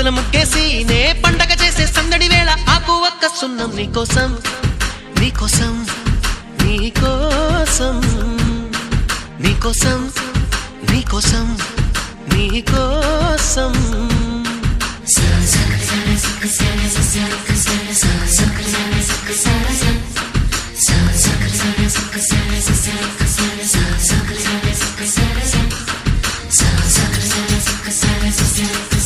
పొద్దున ముగ్గేసి నే పండగ చేసే సందడి వేళ ఆకు ఒక్క సున్నం నీకోసం నీకోసం నీకోసం నీకోసం నీకోసం నీకోసం So